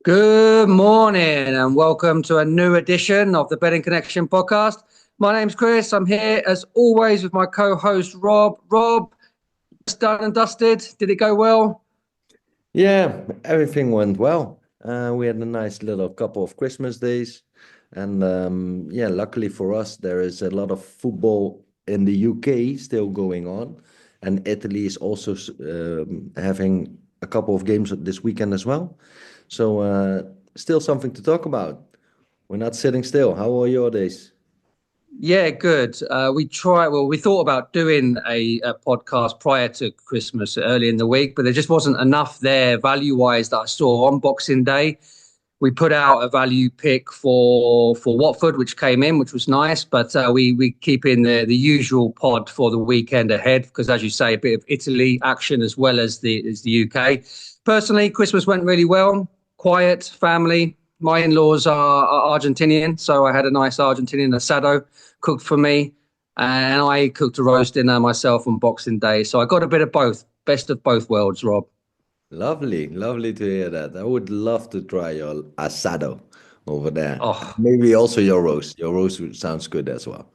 Good morning and welcome to a new edition of the Betting Connection podcast. My name's Chris. I'm here as always with my co-host Rob. Rob, just done and dusted. Did it go well? Yeah, everything went well. We had a nice little couple of Christmas days. And yeah, luckily for us, there is a lot of football in the UK still going on. And Italy is also having a couple of games this weekend as well. So still something to talk about. We're not sitting still. How are your days? Yeah, good. We thought about doing a podcast prior to Christmas early in the week, but there just wasn't enough there value-wise that I saw on Boxing Day. We put out a value pick for Watford, which came in, which was nice. But we keep in the usual pod for the weekend ahead because, as you say, a bit of Italy action as well as the UK. Personally, Christmas went really well. Quiet, family. My in-laws are Argentinian, so I had a nice Argentinian asado cooked for me, and I cooked a roast dinner myself on Boxing Day. So I got a bit of both, best of both worlds, Rob. Lovely, lovely to hear that. I would love to try your asado over there. Oh, Maybe also your roast. Your roast sounds good as well.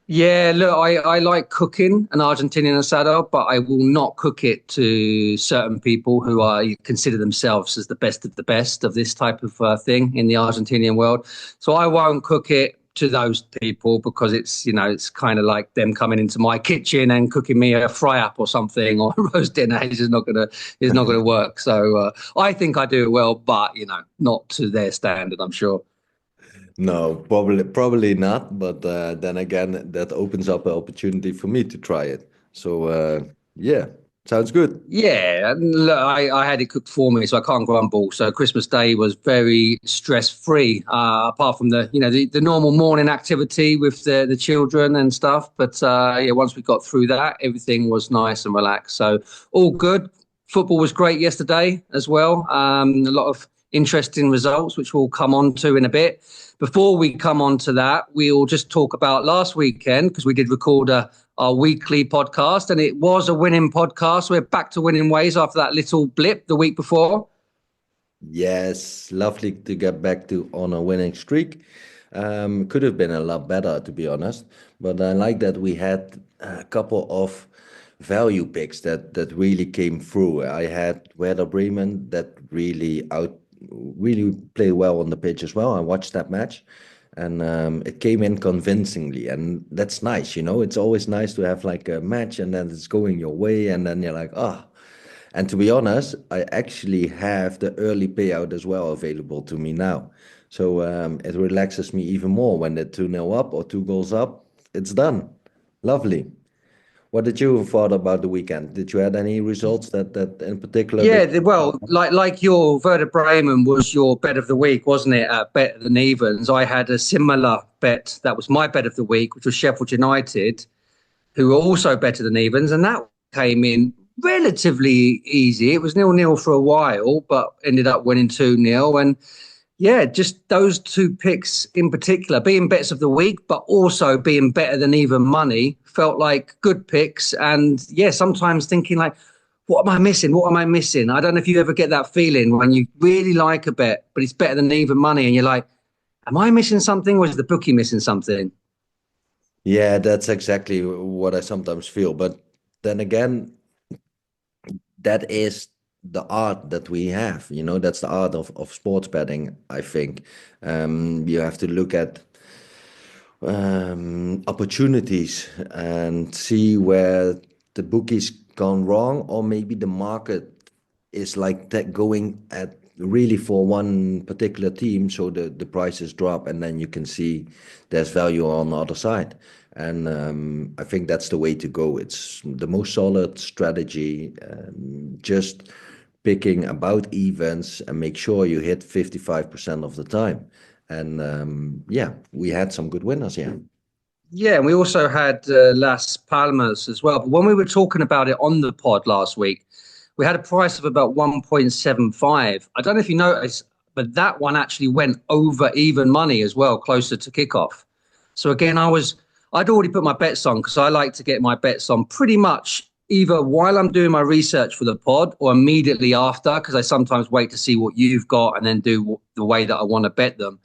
yeah, look, I like cooking an Argentinian asado, but I will not cook it to certain people who are consider themselves as the best of this type of thing in the Argentinian world. So I won't cook it to those people because it's kind of like them coming into my kitchen and cooking me a fry up or something or a roast dinner. It's not gonna work. So I think I do it well, but not to their standard, I'm sure. No, probably not. But then again, that opens up an opportunity for me to try it. So yeah, sounds good. Yeah, and look, I had it cooked for me, so I can't grumble. So Christmas Day was very stress free, apart from the normal morning activity with the children and stuff. But yeah, once we got through that, everything was nice and relaxed. So all good. Football was great yesterday as well. A lot of interesting results, which we'll come on to in a bit. Before we come on to that, we'll just talk about last weekend because we did record our weekly podcast, and it was a winning podcast. We're back to winning ways after that little blip the week before. Yes, lovely to get back to on a winning streak. Could have been a lot better, to be honest. But I like that we had a couple of value picks that really came through. I had Werder Bremen that really played well on the pitch as well. I watched that match, and it came in convincingly, and that's nice. It's always nice to have like a match, and then it's going your way, and then you're like, ah. And to be honest, I actually have the early payout as well available to me now. So it relaxes me even more when they're 2-0 up or two goals up. It's done. Lovely. What did you thought about the weekend? Did you had any results that in particular that? Well, like your Werder Bremen was your bet of the week, wasn't it? Better than evens. I had a similar bet. That was my bet of the week, which was Sheffield United, who were also better than evens, and that came in relatively easy. It was 0-0 for a while, but ended up winning 2-0. And yeah, just those two picks in particular, being bets of the week, but also being better than even money, felt like good picks. And yeah, sometimes thinking like, what am I missing? What am I missing? I don't know if you ever get that feeling when you really like a bet, but it's better than even money, and you're like, am I missing something, or is the bookie missing something? Yeah, that's exactly what I sometimes feel. But then again, that is the art that we have. That's the art of sports betting, I think. You have to look at opportunities and see where the bookies gone wrong, or maybe the market is like that going at really for one particular team, so the prices drop, and then you can see there's value on the other side. And I think that's the way to go. It's the most solid strategy. Just picking about events and make sure you hit 55% of the time. And yeah, we had some good winners here. Yeah, and we also had Las Palmas as well. But when we were talking about it on the pod last week, we had a price of about 1.75. I don't know if you noticed, but that one actually went over even money as well, closer to kickoff. So again, I'd already put my bets on because I like to get my bets on pretty much either while I'm doing my research for the pod or immediately after, because I sometimes wait to see what you've got and then do the way that I want to bet them.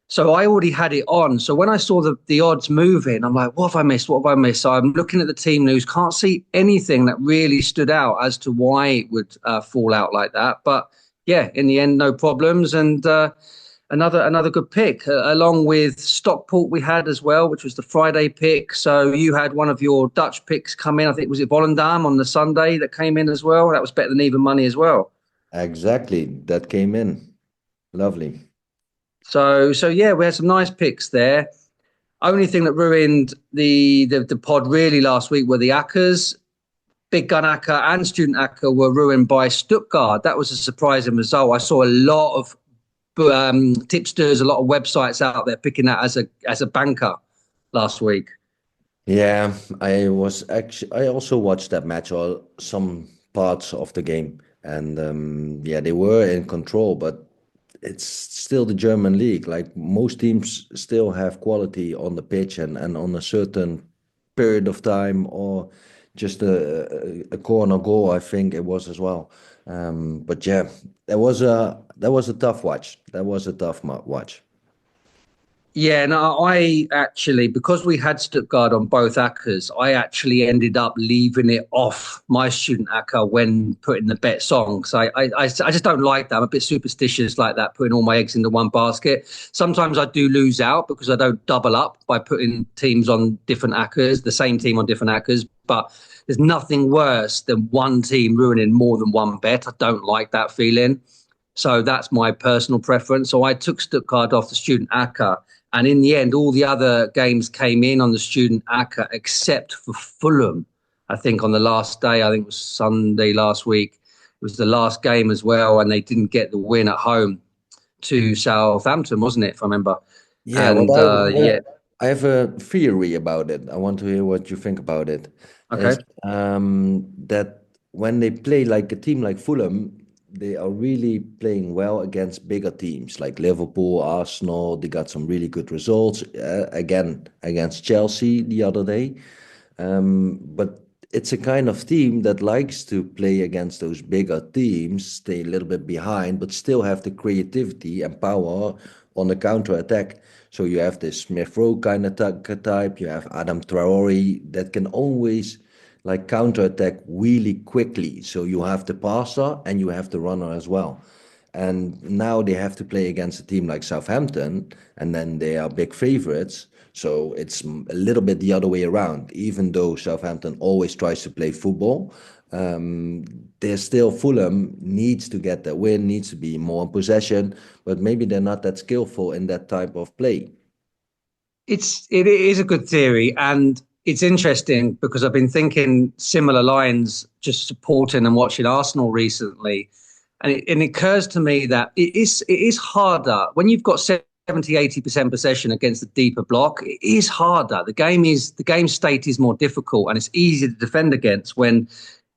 So I already had it on. So when I saw the odds moving, I'm like, what have I missed? What have I missed? So I'm looking at the team news, can't see anything that really stood out as to why it would fall out like that. But yeah, in the end, no problems. And another good pick, along with Stockport we had as well, which was the Friday pick. So you had one of your Dutch picks come in. I think, was it Volendam on the Sunday that came in as well? That was better than even money as well. Exactly. That came in. Lovely. So yeah, we had some nice picks there. Only thing that ruined the pod really last week were the Accas. Big Gun Acca and Student Acca were ruined by Stuttgart. That was a surprising result. I saw a lot of tipsters, a lot of websites out there picking that as a banker last week. Yeah, I also watched that match or some parts of the game, and yeah, they were in control, but it's still the German league. Like most teams still have quality on the pitch and on a certain period of time, or just a corner goal, I think it was as well. But yeah, that was a tough watch. That was a tough watch. Yeah, no, I actually, because we had Stuttgart on both Accas, I actually ended up leaving it off my student Acca when putting the bets on. So I just don't like that. I'm a bit superstitious like that, putting all my eggs into one basket. Sometimes I do lose out because I don't double up by putting teams on different Accas, the same team on different Accas. But there's nothing worse than one team ruining more than one bet. I don't like that feeling. So that's my personal preference. So I took Stuttgart off the student Acca. And in the end, all the other games came in on the student Acca except for Fulham. I think on the last day, I think it was Sunday last week, it was the last game as well. And they didn't get the win at home to Southampton, wasn't it, if I remember? Yeah, And yeah, I have a theory about it. I want to hear what you think about it. okay. Is that when they play like a team like Fulham, they are really playing well against bigger teams like Liverpool, Arsenal. They got some really good results again against Chelsea the other day. But it's a kind of team that likes to play against those bigger teams, stay a little bit behind, but still have the creativity and power on the counter attack. So you have this Smith Rowe kind of type, you have Adam Traore that can always like counter attack really quickly. So you have the passer and you have the runner as well. And now they have to play against a team like Southampton, and then they are big favorites. So it's a little bit the other way around. Even though Southampton always tries to play football, there's still Fulham needs to get that win, needs to be more in possession, but maybe they're not that skillful in that type of play. It is a good theory, and it's interesting because I've been thinking similar lines, just supporting and watching Arsenal recently, and it occurs to me that it is harder when you've got 70-80% possession against the deeper block. It is harder. The game state is more difficult, and it's easier to defend against when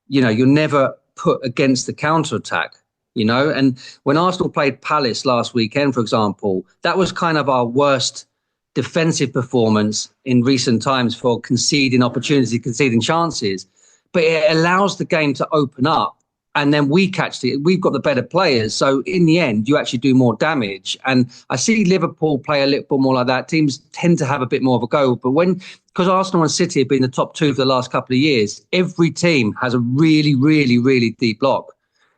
you're never put against the counter attack. And when Arsenal played Palace last weekend, for example, that was kind of our worst defensive performance in recent times for conceding opportunity, conceding chances. But it allows the game to open up, and then we catch it. We've got the better players. So in the end, you actually do more damage. And I see Liverpool play a little bit more like that. Teams tend to have a bit more of a go. But because Arsenal and City have been the top two for the last couple of years, every team has a really, really, really deep block.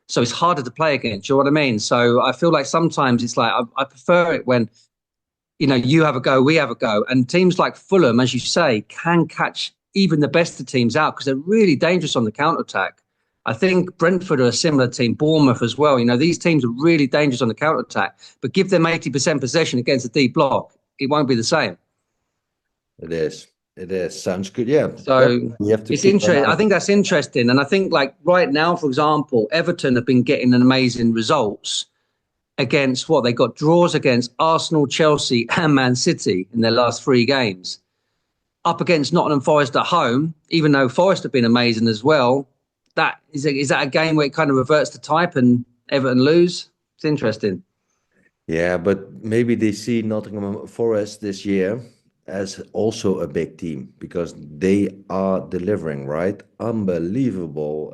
So it's harder to play against. You know what I mean? So I feel like sometimes it's like I prefer it when you have a go, we have a go. And teams like Fulham, as you say, can catch even the best of teams out because they're really dangerous on the counter-attack. I think Brentford are a similar team, Bournemouth as well. These teams are really dangerous on the counter-attack, but give them 80% possession against a deep block, it won't be the same. It is. It is. Sounds good. Yeah. So We have to it's keep an interesting. eye. I think that's interesting. And I think like right now, for example, Everton have been getting an amazing results against what they got draws against Arsenal, Chelsea, and Man City in their last three games. Up against Nottingham Forest at home, even though Forest have been amazing as well. Is that a game where it kind of reverts to type and Everton lose? It's interesting. Yeah, but maybe they see Nottingham Forest this year as also a big team because they are delivering, right? Keep Unbelievable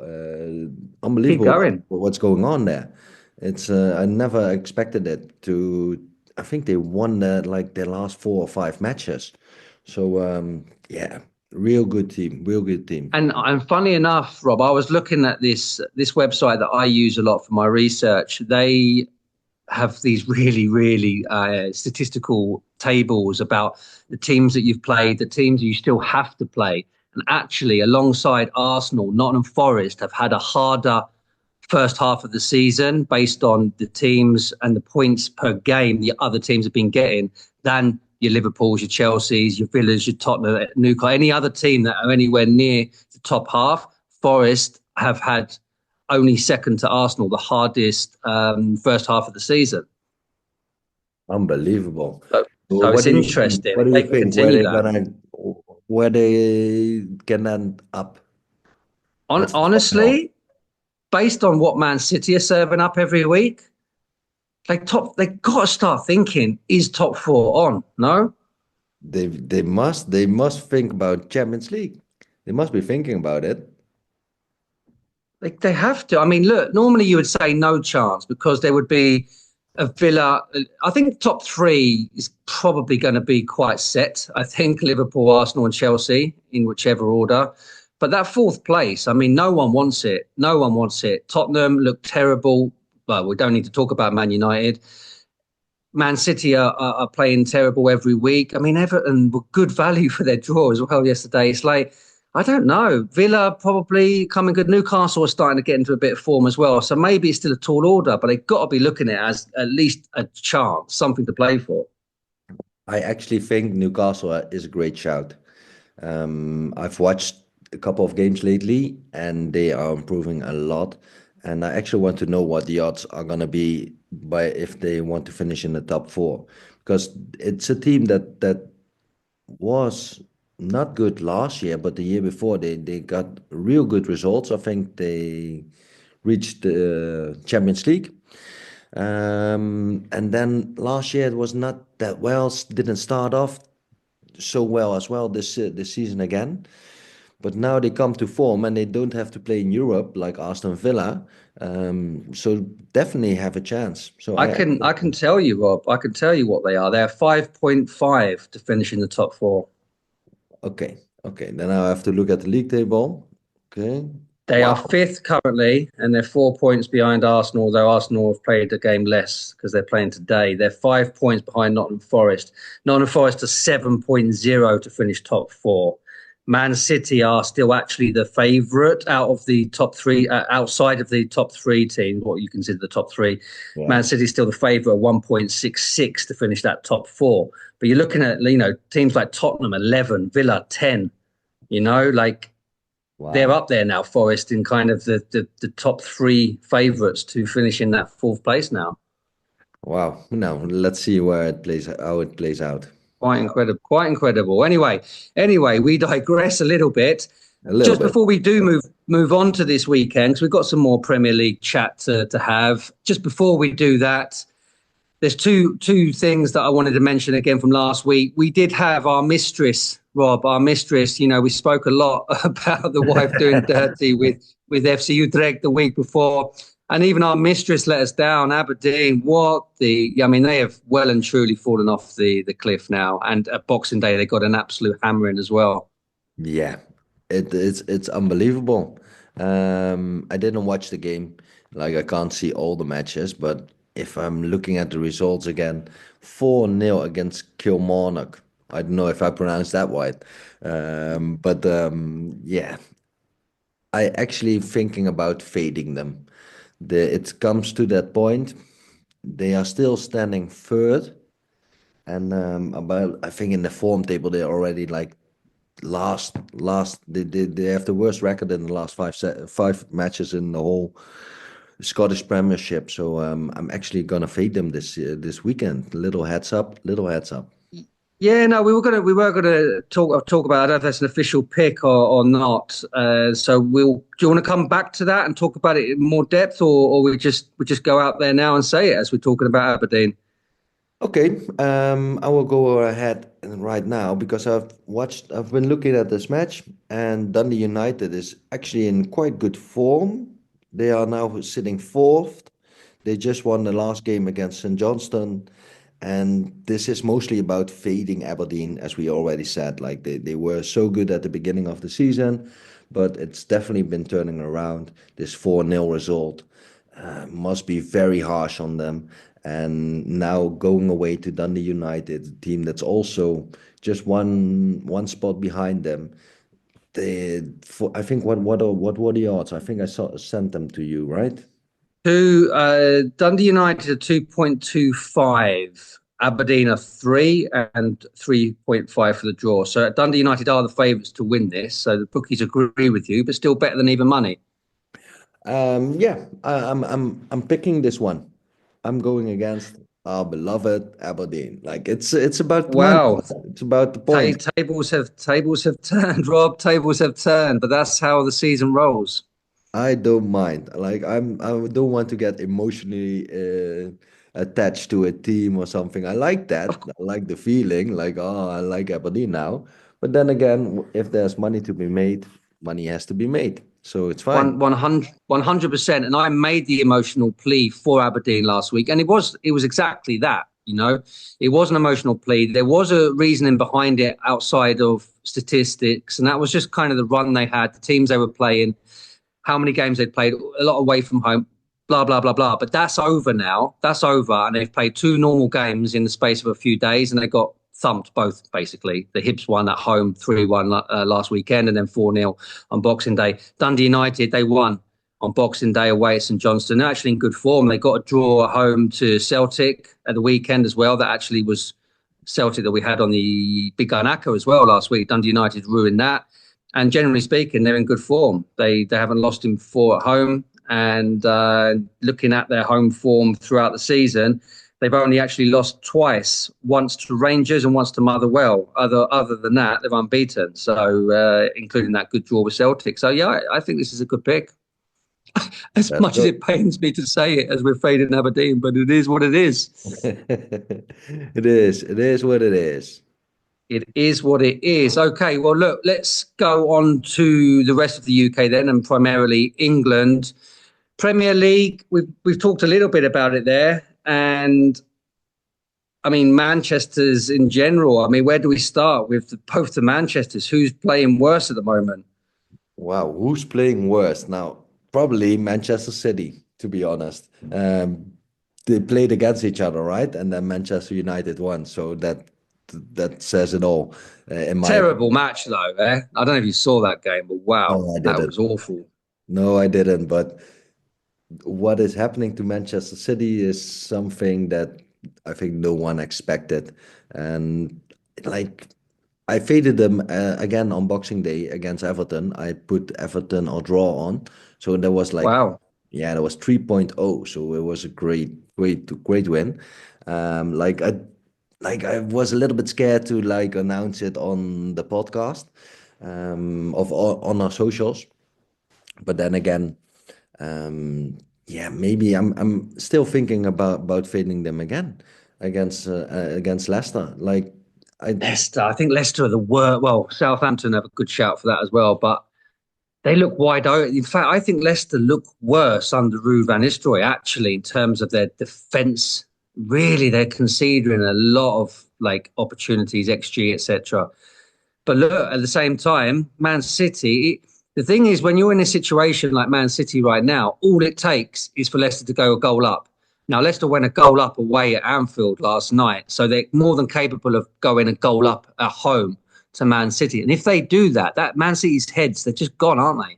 going. what's going on there. It's I never expected it to. I think they won like their last 4 or 5 matches. So yeah, real good team, real good team. And funny enough, Rob, I was looking at this website that I use a lot for my research. They have these really statistical tables about the teams that you've played, the teams you still have to play. And actually, alongside Arsenal, Nottingham Forest have had a harder first half of the season based on the teams and the points per game the other teams have been getting than your Liverpools, your Chelseas, your Villas, your Tottenham, Newcastle, any other team that are anywhere near the top half. Forest have had only second to Arsenal, the hardest first half of the season. Unbelievable. So, So so it's interesting what if do they you can think continue that. where they can end up? What's the final? Honestly, based on what Man City are serving up every week, they got to start thinking: is top four on? No, They must think about Champions League. They must be thinking about it. they have to. I mean, look, normally you would say no chance because there would be a Villa. I think top three is probably going to be quite set. I think Liverpool, Arsenal, and Chelsea in whichever order. But that fourth place, I mean, no one wants it. No one wants it. Tottenham look terrible. Well, we don't need to talk about Man United. Man City are playing terrible every week. I mean, Everton were good value for their draw as well yesterday. It's like, I don't know. Villa probably coming good. Newcastle are starting to get into a bit of form as well. So maybe it's still a tall order, but they've got to be looking at it as at least a chance, something to play for. I actually think Newcastle is a great shout. I've watched a couple of games lately, and they are improving a lot. And I actually want to know what the odds are gonna be by if they want to finish in the top four, because it's a team that was not good last year, but the year before they got real good results. I think they reached the Champions League. And then last year it was not that well, didn't start off so well as well this season again. But now they come to form and they don't have to play in Europe like Aston Villa. So definitely have a chance. So I can tell you, Rob. I can tell you what they are. They're 5.5 to finish in the top four. okay. Then I have to look at the league table. Okay. They are Wow. fifth currently, and they're 4 points behind Arsenal, though Arsenal have played a game less because they're playing today. They're 5 points behind Nottingham Forest. Nottingham Forest are 7.0 to finish top four. Man City are still actually the favourite out of the top three, outside of the top three teams, what you consider the top three. Yeah. Man City is still the favourite at 1.66 to finish that top four. But you're looking at, teams like Tottenham, 11, Villa, 10, they're Wow. up there now, Forest, in kind of the top three favourites to finish in that fourth place now. Wow. Now let's see where it plays how it plays out. Quite incredible. Quite incredible. Anyway, we digress a little bit. A little Just bit. before we do move on to this weekend, because we've got some more Premier League chat to have. Just before we do that, there's two things that I wanted to mention again from last week. We did have our mistress, Rob, our mistress. We spoke a lot about the wife doing dirty with FC Utrecht the week before. And even our mistress let us down. Aberdeen, they have well and truly fallen off the cliff now. And at Boxing Day, they got an absolute hammering as well. Yeah, it's unbelievable. I didn't watch the game, like I can't see all the matches, but if I'm looking at the results again, 4-0 against Kilmarnock. I don't know if I pronounced that right. But yeah, I actually thinking about fading them. It comes to that point. They are still standing third, and about I think in the form table they're already like last they have the worst record in the last five matches in the whole Scottish Premiership. So I'm actually gonna fade them this weekend. Little heads up, little heads up. Yeah, no, we were gonna talk about. I don't know if that's an official pick or not. So do you want to come back to that and talk about it in more depth, or we just go out there now and say it as we're talking about Aberdeen? Okay, I will go ahead and right now because I've been looking at this match, and Dundee United is actually in quite good form. They are now sitting fourth. They just won the last game against St. Johnstone, and this is mostly about fading Aberdeen, as we already said. Like they were so good at the beginning of the season, but it's definitely been turning around. This 4-0 result must be very harsh on them. And now going away to Dundee United, a team that's also just one spot behind them. I think what were the odds? I think sent them to you, right? Dundee United are 2.25, Aberdeen are 3 and 3.5 for the draw. So Dundee United are the favourites to win this. So the bookies agree with you, but still better than even money. Yeah, I'm picking this one. I'm going against our beloved Aberdeen. Like it's about the money. Wow. It's about the points. Tables have turned, Rob. Tables have turned, but that's how the season rolls. I don't mind. Like I don't want to get emotionally attached to a team or something. I like that. Of course, I like the feeling. Like oh, I like Aberdeen now. But then again, if there's money to be made, money has to be made. So it's fine. 100%. And I made the emotional plea for Aberdeen last week, and it was exactly that. It was an emotional plea. There was a reasoning behind it outside of statistics, and that was just kind of the run they had, the teams they were playing, how many games they'd played, a lot away from home, blah, blah, blah, blah. But that's over now. That's over. And they've played two normal games in the space of a few days, and they got thumped both, basically. The Hibs won at home 3-1 last weekend, and then 4-0 on Boxing Day. Dundee United, they won on Boxing Day away at St Johnstone. They're actually in good form. They got a draw at home to Celtic at the weekend as well. That actually was Celtic that we had on the Big Gun Acca as well last week. Dundee United ruined that. And generally speaking, they're in good form. They haven't lost in four at home. And looking at their home form throughout the season, they've only actually lost twice, once to Rangers and once to Motherwell. Other than that, they're unbeaten. So including that good draw with Celtic. So yeah, I think this is a good pick. As Let's much as go. it pains me to say it, as we're fading Aberdeen, but it is what it is. It is. It is what it is. It is what it is. Okay, well, look, let's go on to the rest of the UK then, and primarily England. Premier League, we've talked a little bit about it there, and I mean Manchester's in general. I mean, where do we start with both the Manchesters? Who's playing worse at the moment? Wow, who's playing worse now? Probably Manchester City, to be honest. They played against each other, right? And then Manchester United won, so that says it all, in my Terrible opinion. match though. I don't know if you saw that game, but wow, No, I that didn't. was awful. No, I didn't. But what is happening to Manchester City is something that I think no one expected, and like I faded them again on Boxing Day against Everton. I put Everton or draw on. So there was like, Wow. yeah, there was 3.0. So it was a great win. Like I was a little bit scared to like announce it on the podcast, on our socials. But then again, yeah, maybe I'm still thinking about fading them again against Leicester. Like I Leicester, I think Leicester are the worst. Well, Southampton have a good shout for that as well, but they look wide open. In fact, I think Leicester look worse under Ruud van Nistelrooy, actually, in terms of their defence. Really, they're conceding a lot of like opportunities, XG, etc. But look, at the same time, Man City, the thing is, when you're in a situation like Man City right now, all it takes is for Leicester to go a goal up. Now, Leicester went a goal up away at Anfield last night, so they're more than capable of going a goal up at home to Man City. And if they do that, that Man City's heads, they're just gone, aren't they?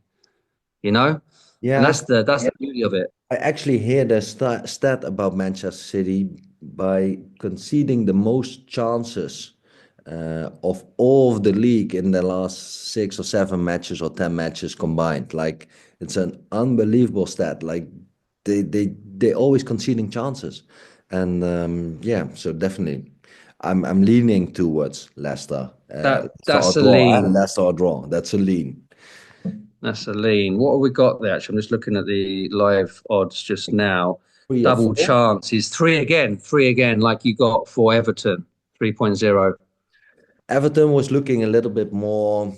You know? And yeah, that's the beauty of it. I actually hear the stat about Manchester City by conceding the most chances of all of the league in the last 6 or 7 matches or 10 matches combined. Like it's an unbelievable stat. Like they always conceding chances, and yeah, so definitely, I'm leaning towards Leicester. Leicester or That's a draw. lean. Leicester or draw. That's a lean. That's a lean. What have we got there? Actually, I'm just looking at the live odds just now. Three or double four. chances. Three again, like you got for Everton 3.0. Everton was looking a little bit more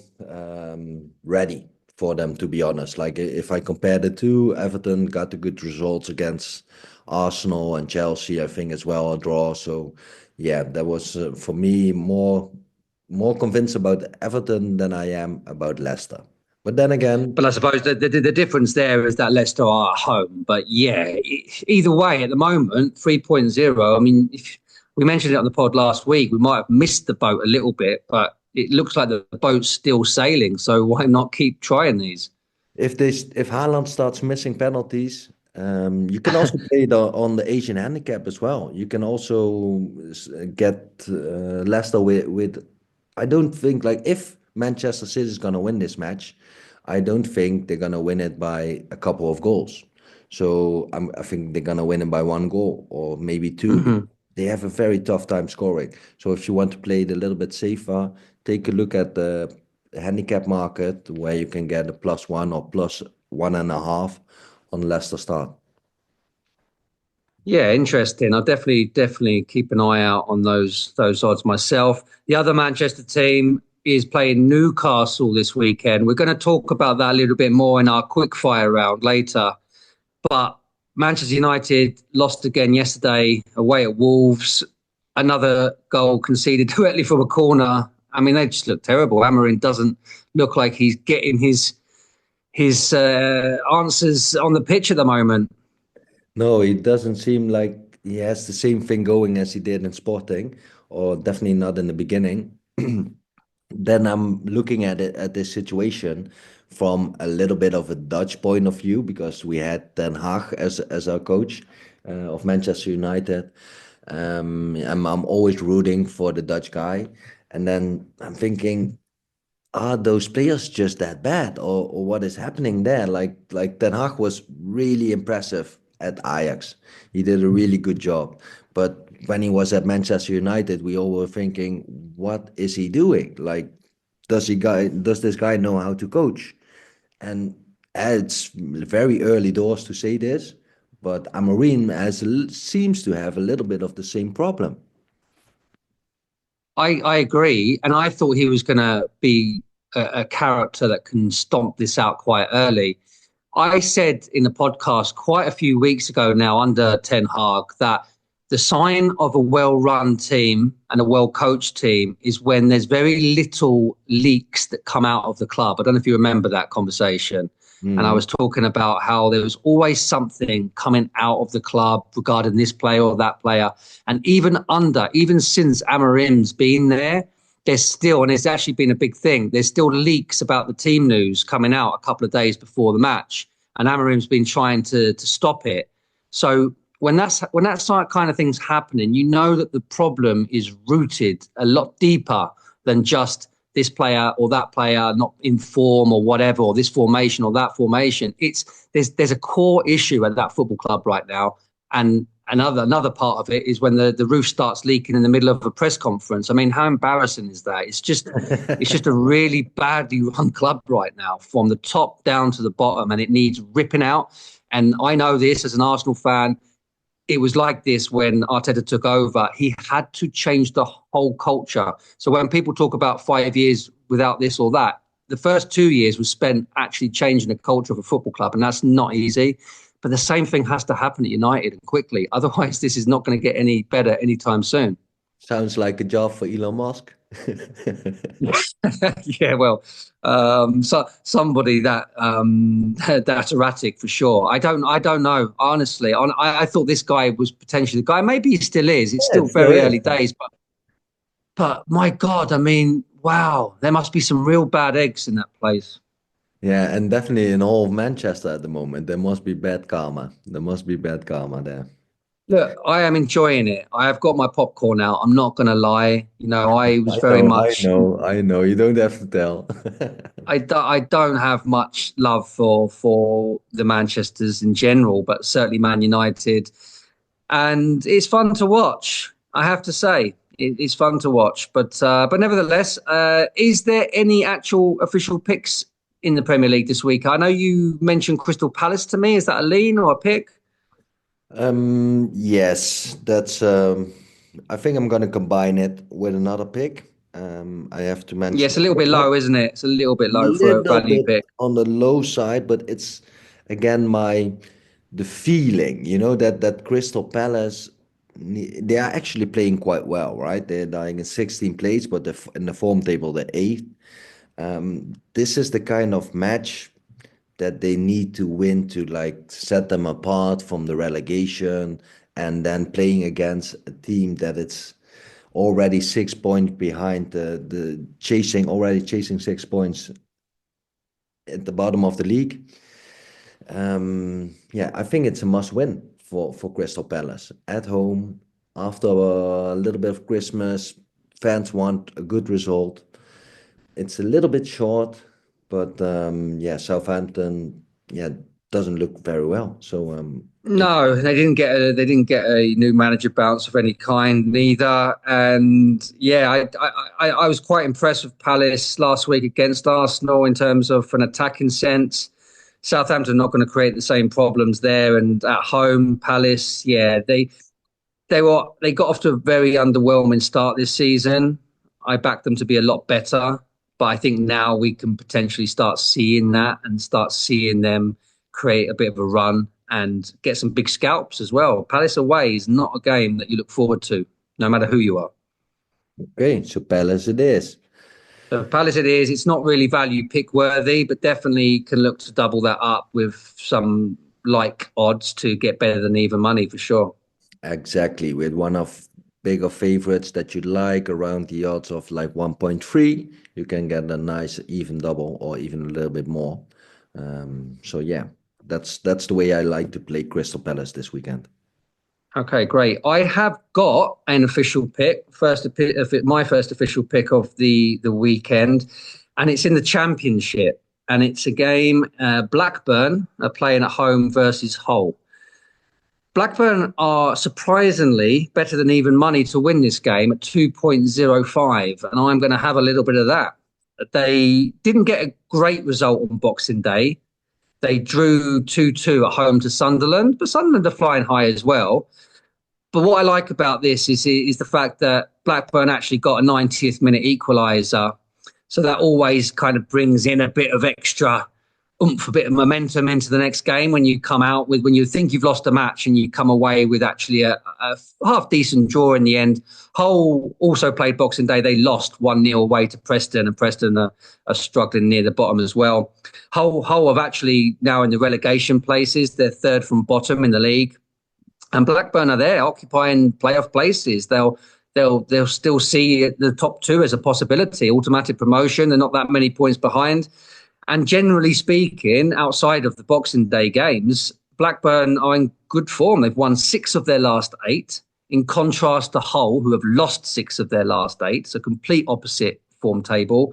ready for them, to be honest. Like if I compare the two, Everton got the good results against Arsenal and Chelsea, I think as well, a draw. So yeah, that was for me more convinced about Everton than I am about Leicester. But then again, But I suppose the difference there is that Leicester are at home. But yeah, either way, at the moment, 3.0. I mean, if we mentioned it on the pod last week, we might have missed the boat a little bit, but it looks like the boat's still sailing. So why not keep trying these? if Haaland starts missing penalties, you can also play on the Asian handicap as well. You can also get Leicester with. I don't think like if Manchester City is gonna win this match, I don't think they're gonna win it by a couple of goals. So I think they're gonna win it by one goal or maybe two. Because Hmm. they have a very tough time scoring. So if you want to play it a little bit safer, take a look at the handicap market where you can get a +1 or +1.5 on Leicester start. Yeah, interesting. I'll definitely keep an eye out on those odds myself. The other Manchester team is playing Newcastle this weekend. We're going to talk about that a little bit more in our quickfire round later. But Manchester United lost again yesterday away at Wolves. Another goal conceded directly from a corner. I mean, they just look terrible. Amarin doesn't look like he's getting his answers on the pitch at the moment. No, it doesn't seem like he has the same thing going as he did in Sporting, or definitely not in the beginning. Then I'm looking at it at this situation from a little bit of a Dutch point of view because we had Ten Hag as our coach of Manchester United. I'm always rooting for the Dutch guy, and then I'm thinking, are those players just that bad, or what is happening there? Like Ten Hag was really impressive at Ajax. He did a really good job, but when he was at Manchester United, we all were thinking, what is he doing? Like, does this guy know how to coach? And it's very early doors to say this, but Amorim seems to have a little bit of the same problem. I agree, and I thought he was going to be a character that can stomp this out quite early. I said in the podcast quite a few weeks ago now under Ten Hag that the sign of a well-run team and a well-coached team is when there's very little leaks that come out of the club. I don't know if you remember that conversation. And I Mhm. was talking about how there was always something coming out of the club regarding this player or that player. And even since Amarim's been there, there's still, and it's actually been a big thing, there's still leaks about the team news coming out a couple of days before the match. And Amarim's been trying to stop it. So when that kind of thing's happening, you know that the problem is rooted a lot deeper than just this player or that player not in form or whatever, or this formation or that formation. There's a core issue at that football club right now, and another part of it is when the roof starts leaking in the middle of a press conference. I mean, how embarrassing is that? It's just a really badly run club right now, from the top down to the bottom, and it needs ripping out. And I know this as an Arsenal fan. It was like this when Arteta took over. He had to change the whole culture. So when people talk about 5 years without this or that, the first 2 years was spent actually changing the culture of a football club, and that's not easy. But the same thing has to happen at United and quickly. Otherwise, this is not going to get any better anytime soon. Sounds like a job for Elon Musk. Yeah, well, so somebody that's erratic for sure. I don't know honestly. I thought this guy was potentially the guy. Maybe he still is. It's Yeah, still it still very is. early days, but my God, I mean, wow, there must be some real bad eggs in that place. Yeah, and definitely in all of Manchester at the moment, there must be bad karma. There must be bad karma there. Look, I am enjoying it. I have got my popcorn out. I'm not going to lie. I was I very know, I much. know, I know. You don't have to tell. I don't have much love for the Manchesters in general, but certainly Man United. And it's fun to watch. I have to say, it's fun to watch. But nevertheless, is there any actual official picks in the Premier League this week? I know you mentioned Crystal Palace to me. Is that a lean or a pick? Yes, that's. I think I'm going to combine it with another pick. I have to Yeah, mention it's a little bit Bournemouth. low, isn't it? It's a little bit A low for a little value bit pick. on the low side, but it's again the feeling, that Crystal Palace, they are actually playing quite well, right? They're dying in 16 plays, but in the form table, they're eighth. This is the kind of match that they need to win to like set them apart from the relegation, and then playing against a team that it's already 6 points behind the chasing 6 points at the bottom of the league. Yeah, I think it's a must win for Crystal Palace at home after a little bit of Christmas. Fans want a good result. It's a little bit short, but yeah, Southampton, yeah, doesn't look very well. So it's No, they didn't get a new manager bounce of any kind neither. And yeah, I was quite impressed with Palace last week against Arsenal in terms of an attacking sense. Southampton not going to create the same problems there, and at home, Palace, yeah, they got off to a very underwhelming start this season. I backed them to be a lot better, but I think now we can potentially start seeing that and start seeing them create a bit of a run and get some big scalps as well. Palace away is not a game that you look forward to, no matter who you are. okay. So Palace it is. So Palace it is. It's not really value pick worthy, but definitely can look to double that up with some like odds to get better than even money for sure. Exactly, with one of bigger favorites that you like around the odds of like 1.3, you can get a nice even double or even a little bit more. So yeah, that's the way I like to play Crystal Palace this weekend. Okay, great. I have got an official pick, my first official pick of the weekend, and it's in the Championship, and it's a game. Blackburn are playing at home versus Hull. Blackburn are surprisingly better than even money to win this game at 2.05, and I'm going to have a little bit of that. They didn't get a great result on Boxing Day. They drew 2-2 at home to Sunderland, but Sunderland are flying high as well. But what I like about this is the fact that Blackburn actually got a 90th minute equaliser. So that always kind of brings in a bit of extra oomph, a bit of momentum into the next game when you come out with, when you think you've lost a match and you come away with actually a half decent draw in the end. Hull also played Boxing Day. They lost 1-0 away to Preston, and Preston are struggling near the bottom as well. Hull have actually now in the relegation places. They're third from bottom in the league. And Blackburn are there occupying playoff places. They'll still see the top two as a possibility. Automatic promotion. They're not that many points behind. And generally speaking, outside of the Boxing Day games, Blackburn are in good form. They've won 6 of their last 8, in contrast to Hull, who have lost 6 of their last 8. It's a complete opposite form table.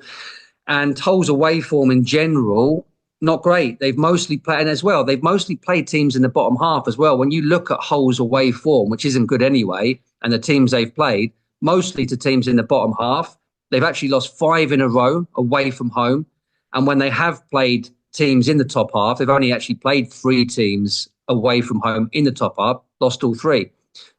And Hull's away form in general, not great. They've mostly played, and as well, they've mostly played teams in the bottom half as well. When you look at Hull's away form, which isn't good anyway, and the teams they've played, mostly to teams in the bottom half, they've actually lost 5 in a row away from home. And when they have played teams in the top half, they've only actually played 3 teams away from home in the top half, lost all 3.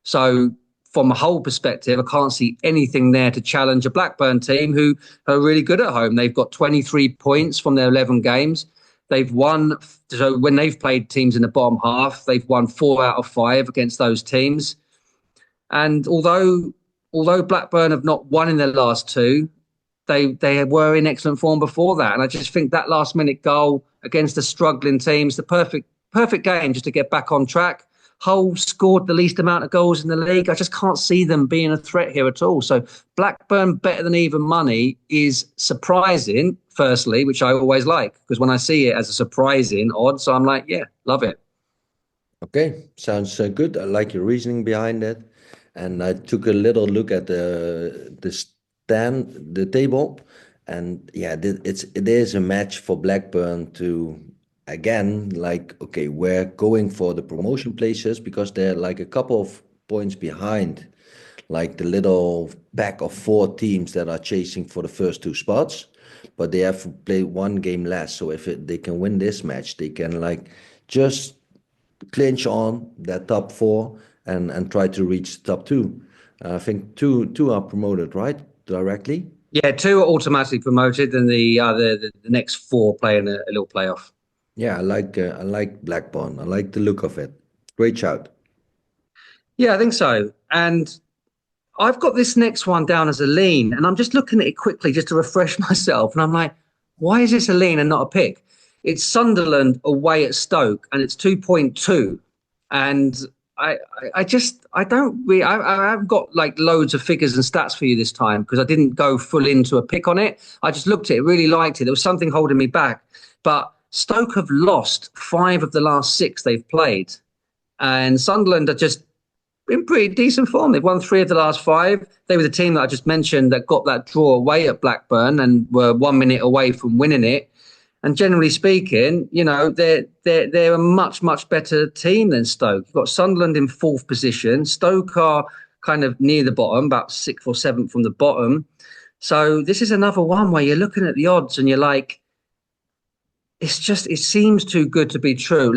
So from a whole perspective, I can't see anything there to challenge a Blackburn team who are really good at home. They've got 23 points from their 11 games. They've won. So when they've played teams in the bottom half, they've won 4 out of 5 against those teams. And although Blackburn have not won in their last 2, they were in excellent form before that. And I just think that last minute goal against the struggling teams, the perfect game just to get back on track. Hull scored the least amount of goals in the league. I just can't see them being a threat here at all. So Blackburn better than even money is surprising, firstly, which I always like, because when I see it as a surprising odds, I'm like, yeah, love it. Okay, sounds good. I like your reasoning behind it. And I took a little look at the table, and yeah, it is a match for Blackburn to again, like, okay, we're going for the promotion places because they're like a couple of points behind, like the little pack of 4 teams that are chasing for the first 2 spots, but they have to play 1 game less. So if they can win this match, they can like just clinch on that top four and try to reach the top two. I think two are promoted, right? Directly. Yeah, two are automatically promoted, and the other the next four play in a little playoff. Yeah, I like Blackburn. I like the look of it. Great shout. Yeah, I think so. And I've got this next one down as a lean, and I'm just looking at it quickly just to refresh myself. And I'm like, why is this a lean and not a pick? It's Sunderland away at Stoke, and it's 2.2. And I don't really, I haven't got like loads of figures and stats for you this time because I didn't go full into a pick on it. I just looked at it, really liked it. There was something holding me back. But Stoke have lost 5 of the last 6 they've played. And Sunderland are just in pretty decent form. They've won 3 of the last 5. They were the team that I just mentioned that got that draw away at Blackburn and were 1 minute away from winning it. And generally speaking, you know, they're a much better team than Stoke. You've got Sunderland in 4th position. Stoke are kind of near the bottom, about 6th or 7th from the bottom. So this is another one where you're looking at the odds and you're like, it seems too good to be true.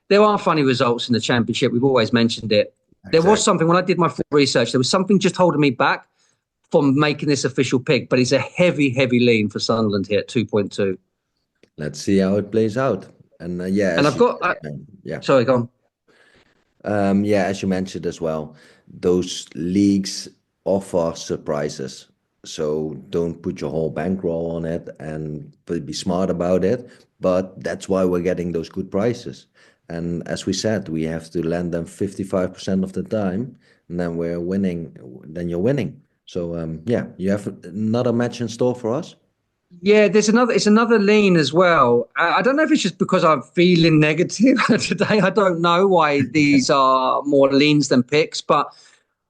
There are funny results in the Championship. We've always mentioned it. There was something when I did my full research. There was something just holding me back from making this official pick, but it's a heavy lean for Sunderland here at 2.2. Let's see how it plays out. And And I've got, yeah. sorry, go on. Yeah, as you mentioned as well, those leagues offer surprises. So don't put your whole bankroll on it and be smart about it. But that's why we're getting those good prices. And as we said, we have to land them 55% of the time, and then we're winning. Then you're winning. So yeah, you have another match in store for us. Yeah, it's another lean as well. I don't know if it's just because I'm feeling negative today. I don't know why these are more leans than picks, but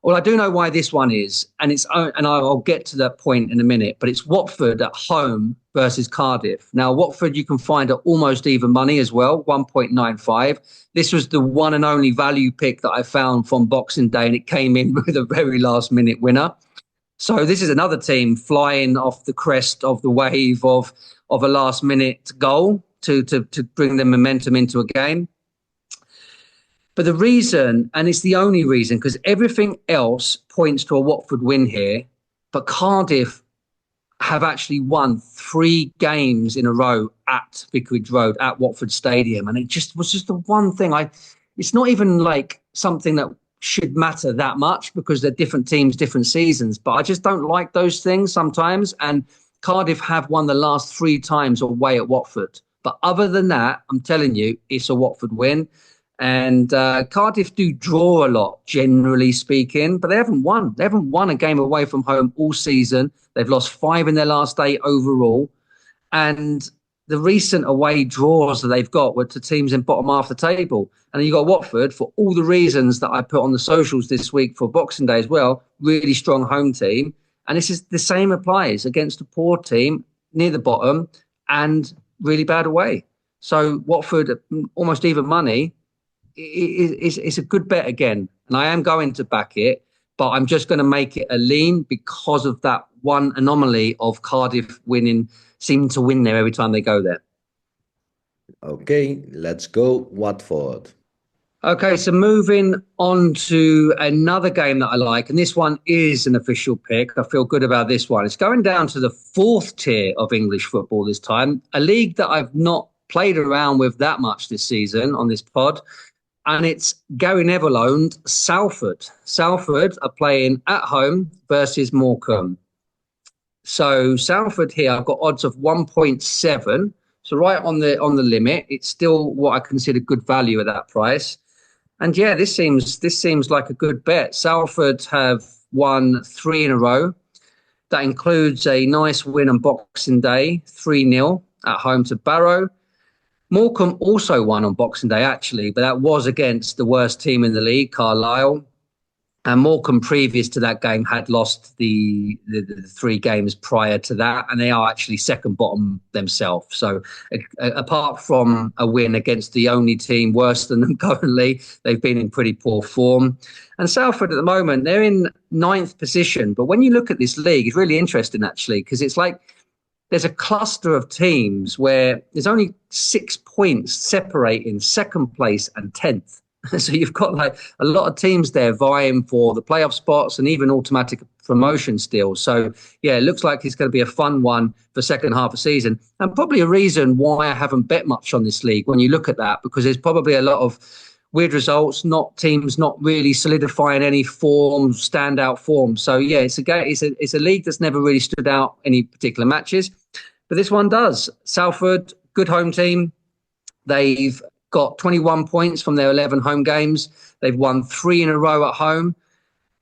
well, I do know why this one is, and I'll get to that point in a minute. But it's Watford at home versus Cardiff. Now, Watford you can find at almost even money as well, 1.95. This was the one and only value pick that I found from Boxing Day, and it came in with a very last minute winner. So this is another team flying off the crest of the wave of a last minute goal to bring the momentum into a game. But the reason, and it's the only reason, because everything else points to a Watford win here, but Cardiff have actually won 3 games in a row at Vicarage Road at Watford Stadium. And it was just the one thing it's not even like something that should matter that much because they're different teams, different seasons. But I just don't like those things sometimes. And Cardiff have won the last 3 times away at Watford. But other than that, I'm telling you, it's a Watford win. And Cardiff do draw a lot, generally speaking, but they haven't won. They haven't won a game away from home all season. They've lost 5 in their last 8 overall. And the recent away draws that they've got were to teams in bottom half the table. And then you got Watford for all the reasons that I put on the socials this week for Boxing Day as well. Really strong home team. And this is the same applies against a poor team near the bottom and really bad away. So Watford, almost even money, it's a good bet again, and I am going to back it, but I'm just going to make it a lean because of that one anomaly of Cardiff seeming to win there every time they go there. Okay, let's go Watford. Okay, so moving on to another game that I like, and this one is an official pick. I feel good about this one. It's going down to the 4th tier of English football this time, a league that I've not played around with that much this season on this pod. And it's Gary Neville owned Salford. Salford are playing at home versus Morecambe. So Salford here, I've got odds of 1.7. So right on the limit. It's still what I consider good value at that price. And yeah, this seems like a good bet. Salford have won 3 in a row. That includes a nice win on Boxing Day, 3-0 at home to Barrow. Morecambe also won on Boxing Day, actually, but that was against the worst team in the league, Carlisle. And Morecambe, previous to that game, had lost the 3 games prior to that, and they are actually second bottom themselves. So apart from a win against the only team worse than them currently, they've been in pretty poor form. And Salford at the moment, they're in 9th position. But when you look at this league, it's really interesting, actually, because it's like there's a cluster of teams where there's only 6 points separating second place and 10th. So you've got like a lot of teams there vying for the playoff spots and even automatic promotion still. So yeah, it looks like it's going to be a fun one for second half of season, and probably a reason why I haven't bet much on this league when you look at that, because there's probably a lot of weird results, not teams not really solidifying any form, standout form. So yeah, it's a league that's never really stood out any particular matches, but this one does. Salford, good home team. They've got 21 points from their 11 home games. They've won 3 in a row at home,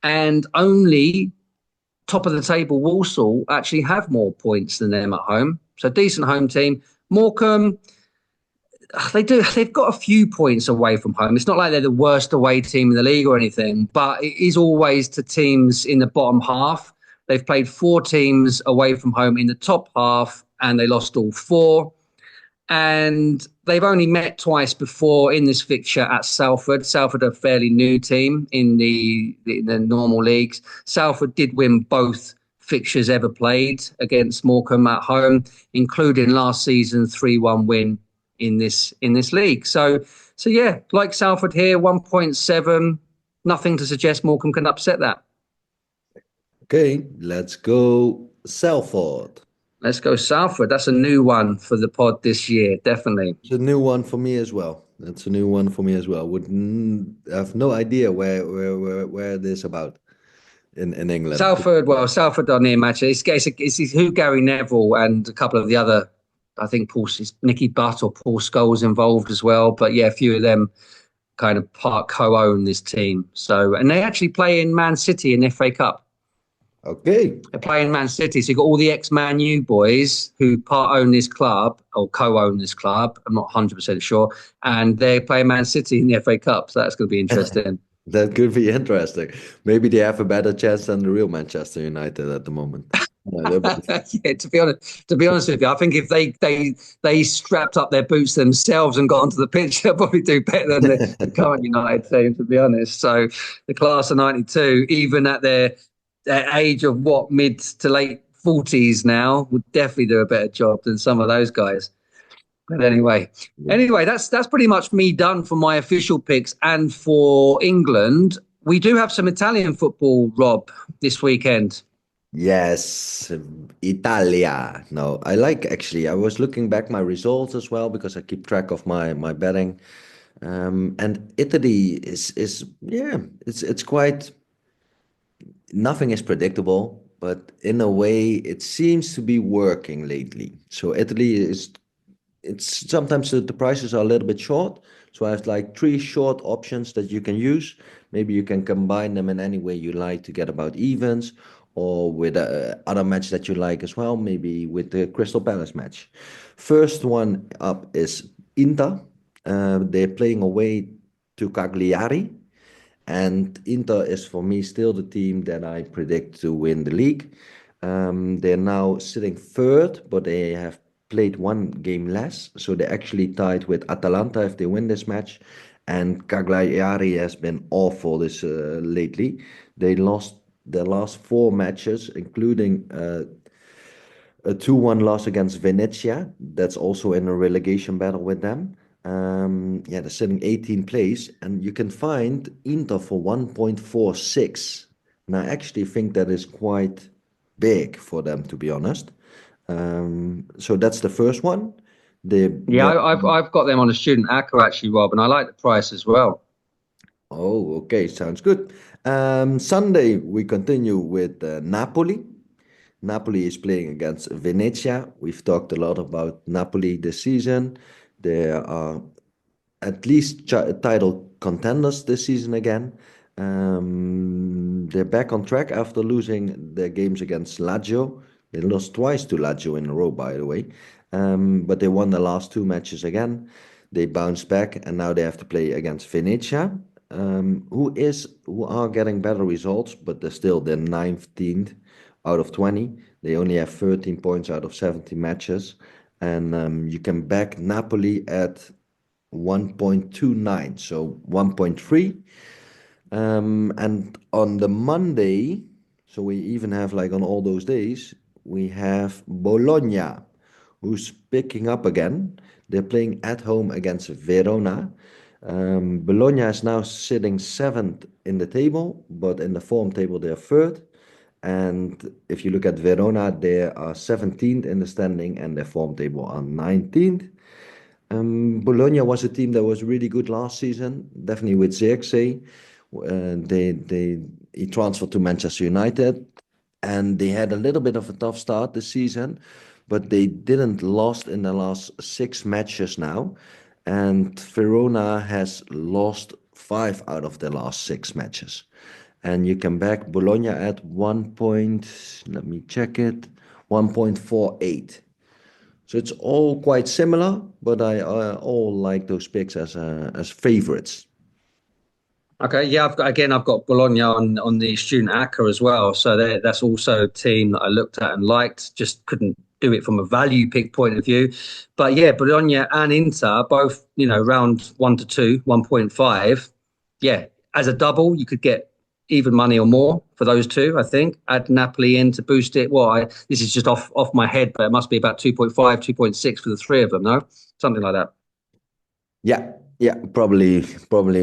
and only top of the table Walsall actually have more points than them at home. So decent home team. Morecambe, they've got a few points away from home. It's not like they're the worst away team in the league or anything, but it is always to teams in the bottom half. They've played 4 teams away from home in the top half, and they lost all 4. And they've only met twice before in this fixture at Salford. Salford are a fairly new team in the normal leagues. Salford did win both fixtures ever played against Morecambe at home, including last season's 3-1 win in this league. So yeah, like Salford here, 1.7. Nothing to suggest Morecambe can upset that. Okay, let's go Salford. Let's go Salford. That's a new one for the pod this year, definitely. It's a new one for me as well. That's a new one for me as well. Have no idea where it is about in England. Salford are near match. It's who Gary Neville and a couple of the other, I think Nicky Butt or Paul Scholes involved as well. But yeah, a few of them kind of part co-own this team. So, and they actually play in Man City in the FA Cup. Okay. They're playing Man City. So you've got all the ex-Man U boys who part own this club or co-own this club. I'm not 100% sure. And they're playing Man City in the FA Cup. So that's going to be interesting. That could be interesting. Maybe they have a better chance than the real Manchester United at the moment. Yeah, to be honest with you, I think if they strapped up their boots themselves and got onto the pitch, they'll probably do better than the current United team, to be honest. So the class of '92, even at their age of mid to late 40s now, would definitely do a better job than some of those guys. But anyway, that's pretty much me done for my official picks and for England. We do have some Italian football, Rob, this weekend. Yes, Italia. No, I like actually. I was looking back my results as well because I keep track of my betting. And Italy is yeah, it's quite nothing is predictable, but in a way it seems to be working lately. So Italy is it's sometimes the prices are a little bit short. So I have like 3 short options that you can use. Maybe you can combine them in any way you like to get about evens or with other match that you like as well, maybe with the Crystal Palace match. First one up is Inter. They're playing away to Cagliari. And Inter is for me still the team that I predict to win the league. They're now sitting third, but they have played 1 game less. So they're actually tied with Atalanta if they win this match. And Cagliari has been awful this lately. They lost their last 4 matches, including a 2-1 loss against Venezia. That's also in a relegation battle with them. Yeah, they're sitting 18th place, and you can find Inter for 1.46. And I actually think that is quite big for them, to be honest. So that's the first one. I've got them on a student Acca actually, Rob, and I like the price as well. Oh, okay, sounds good. Sunday we continue with Napoli. Napoli is playing against Venezia. We've talked a lot about Napoli this season. They are at least title contenders this season again. They're back on track after losing their games against Lazio. They lost twice to Lazio in a row, by the way. But they won the last 2 matches again. They bounced back, and now they have to play against Venezia, who are getting better results, but they're still the 19th out of 20. They only have 13 points out of 70 matches. And you can back Napoli at 1.29, so 1.3. And on the Monday, so we even have like on all those days, we have Bologna, who's picking up again. They're playing at home against Verona. Bologna is now sitting seventh in the table, but in the form table they're third. And if you look at Verona, they are 17th in the standing, and their form table are 19th. Bologna was a team that was really good last season, definitely with Xerxes. He transferred to Manchester United, and they had a little bit of a tough start this season, but they didn't lost in the last 6 matches now, and Verona has lost 5 out of the last 6 matches. And you can back Bologna at 1 point, let me check it, 1.48. So it's all quite similar, but I all like those picks as favorites. Okay, yeah, I've got Bologna on the student Acca as well. So that's also a team that I looked at and liked. Just couldn't do it from a value pick point of view. But yeah, Bologna and Inter both, round 1 to 2, 1.5. Yeah, as a double, you could get even money or more for those two. I think add Napoli in to boost it. Well, this is just off my head, but it must be about 2.5, 2.6 for the three of them. No, something like that. Yeah, probably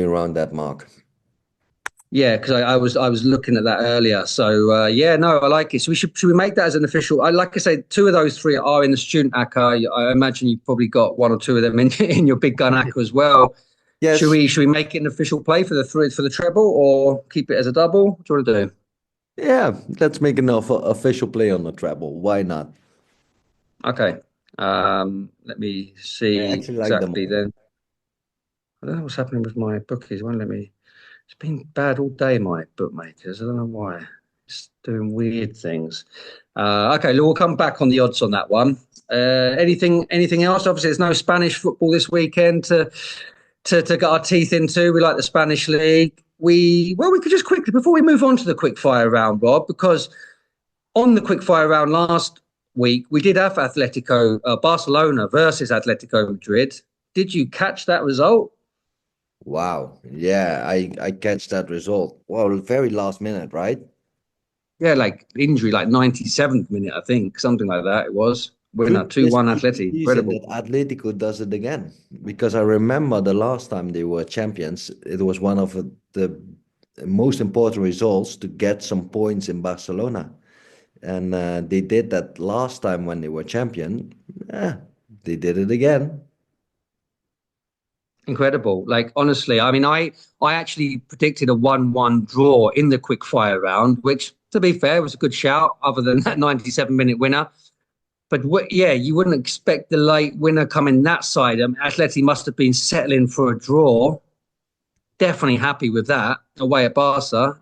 around that mark. Yeah, because I was looking at that earlier. So yeah, no, I like it. So should we make that as an official? Like I say, two of those three are in the student Acca. I imagine you've probably got one or two of them in your big gun Acca as well. Yes. Should we make it an official play for the treble, or keep it as a double? What do you want to do? Yeah, let's make an official play on the treble. Why not? Okay. Let me I see actually like them exactly all. then. I don't know what's happening with my bookies. Won't let me. It's been bad all day, my bookmakers. I don't know why. It's doing weird things. Okay, we'll come back on the odds on that one. Anything else? Obviously, there's no Spanish football this weekend to get our teeth into. We like the Spanish league. We could just quickly, before we move on to the quickfire round, Rob, because on the quickfire round last week we did have Barcelona versus Atletico Madrid. Did you catch that result? Wow. Yeah, I catch that result. Well, very last minute, right? Yeah, like injury, like 97th minute, I think, something like that. It was winner Could this 2-1 be the Atleti. season Incredible. that Atletico does it again? Because I remember the last time they were champions, it was one of the most important results to get some points in Barcelona. And they did that last time when they were champion. Yeah, they did it again. Incredible. Like honestly, I mean, I actually predicted a 1-1 draw in the quickfire round, which to be fair was a good shout, other than that 97-minute winner. But yeah, you wouldn't expect the late winner coming that side. Atleti must have been settling for a draw. Definitely happy with that away at Barca,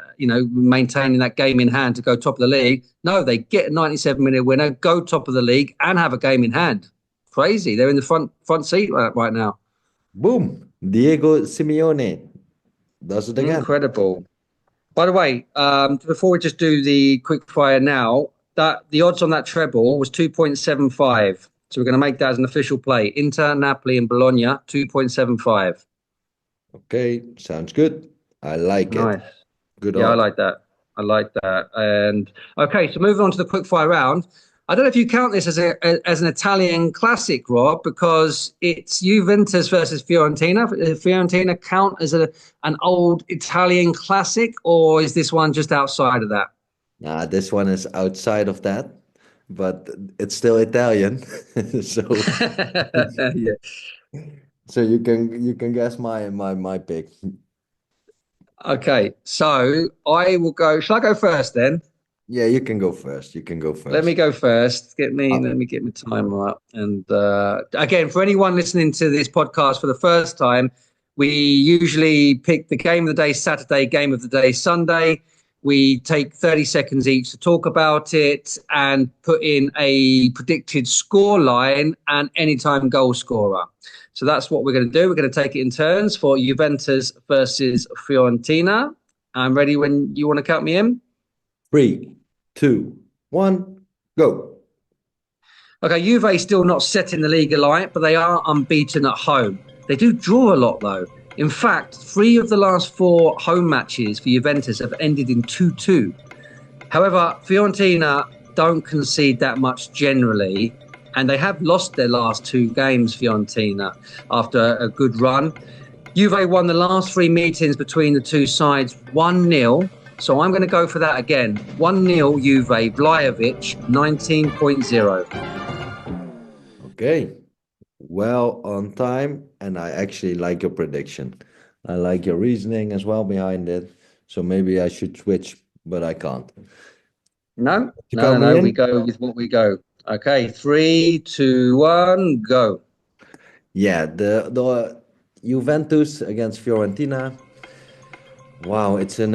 maintaining that game in hand to go top of the league. No, they get a 97-minute winner, go top of the league, and have a game in hand. Crazy. They're in the front seat right now. Boom. Diego Simeone does it again. Incredible. By the way, before we just do the quick fire now, that the odds on that treble was 2.75. So we're going to make that as an official play. Inter, Napoli, and Bologna, 2.75. Okay, sounds good. I like it. Nice. Good Yeah, I odds. like that. I like that. And okay, so moving on to the quick fire round. I don't know if you count this as an Italian classic, Rob, because it's Juventus versus Fiorentina. Fiorentina count as an old Italian classic, or is this one just outside of that? Nah, this one is outside of that, but it's still Italian. So Yeah. so you can guess my pick. Okay, so I will go. Shall I go first then? Yeah, you can go first. You can go Let me first. go first. Uh, Let me get my timer up. And again, for anyone listening to this podcast for the first time, we usually pick the game of the day Saturday, game of the day Sunday. We take 30 seconds each to talk about it and put in a predicted score line and anytime goal scorer. So that's what we're going to do. We're going to take it in turns for Juventus versus Fiorentina. I'm ready when you want to count me in. 3, 2, 1, go. Okay, Juve still not setting the league alight, but they are unbeaten at home. They do draw a lot, though. In fact, 3 of the last 4 home matches for Juventus have ended in 2-2. However, Fiorentina don't concede that much generally. And they have lost their last 2 games, Fiorentina, after a good run. Juve won the last 3 meetings between the two sides 1-0. So I'm going to go for that again. 1-0 Juve, Vlahovic, 19.0. Okay. Well on time, and I actually like your prediction. I like your reasoning as well behind it. So maybe I should switch, but I can't. No, To no, no, count me no. We in? go with what we go. Okay, 3, 2, 1, go. Yeah, the Juventus against Fiorentina. Wow, it's an